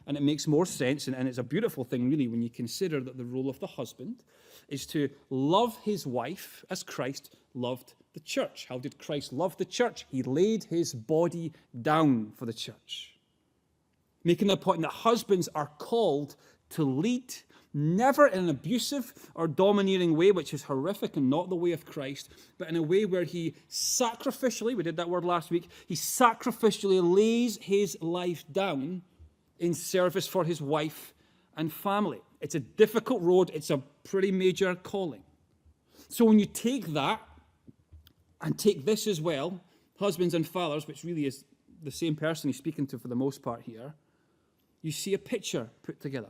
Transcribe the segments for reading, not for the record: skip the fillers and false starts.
And it makes more sense, and it's a beautiful thing, really, when you consider that the role of the husband is to love his wife as Christ loved the church. How did Christ love the church? He laid his body down for the church. Making the point that husbands are called to lead, never in an abusive or domineering way, which is horrific and not the way of Christ, but in a way where he sacrificially, we did that word last week, he sacrificially lays his life down in service for his wife and family. It's a difficult road. It's a pretty major calling. So when you take that and take this as well, husbands and fathers, which really is the same person he's speaking to for the most part here, you see a picture put together.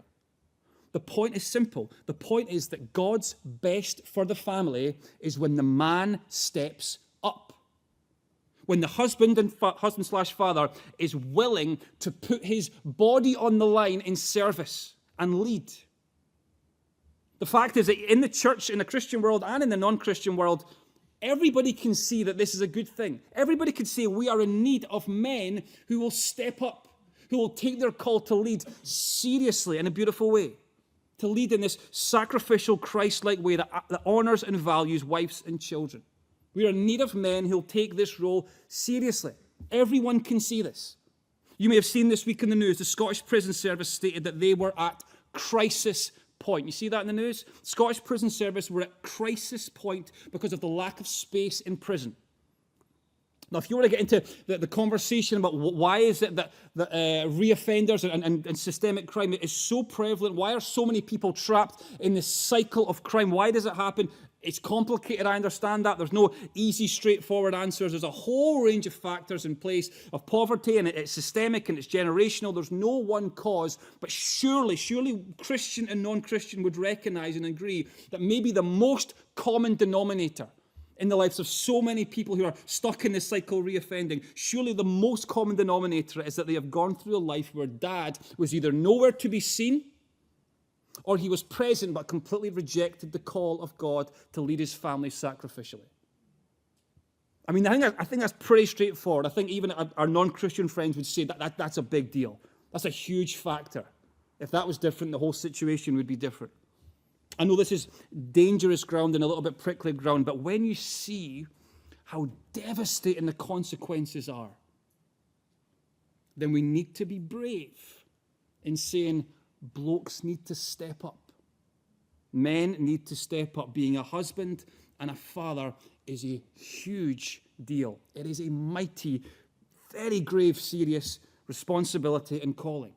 The point is simple. The point is that God's best for the family is when the man steps up. When the husband and husband/father is willing to put his body on the line in service and lead. The fact is that in the church, in the Christian world and in the non-Christian world, everybody can see that this is a good thing. Everybody can say we are in need of men who will step up, who will take their call to lead seriously in a beautiful way, to lead in this sacrificial, Christ-like way that honors and values wives and children. We are in need of men who will take this role seriously. Everyone can see this. You may have seen this week in the news, the Scottish Prison Service stated that they were at crisis point. You see that in the news? Scottish Prison Service were at crisis point because of the lack of space in prison. Now, if you were to get into the conversation about why is it that reoffenders and systemic crime is so prevalent, why are so many people trapped in this cycle of crime, why does it happen? It's complicated, I understand that. There's no easy, straightforward answers. There's a whole range of factors in place of poverty, and it's systemic and it's generational. There's no one cause, but surely Christian and non-Christian would recognize and agree that maybe the most common denominator in the lives of so many people who are stuck in this cycle reoffending, surely the most common denominator is that they have gone through a life where dad was either nowhere to be seen or he was present but completely rejected the call of God to lead his family sacrificially. I mean, I think that's pretty straightforward. I think even our non-Christian friends would say that's a big deal. That's a huge factor. If that was different, the whole situation would be different. I know this is dangerous ground and a little bit prickly ground, but when you see how devastating the consequences are, then we need to be brave in saying blokes need to step up. Men need to step up. Being a husband and a father is a huge deal. It is a mighty, very grave, serious responsibility and calling.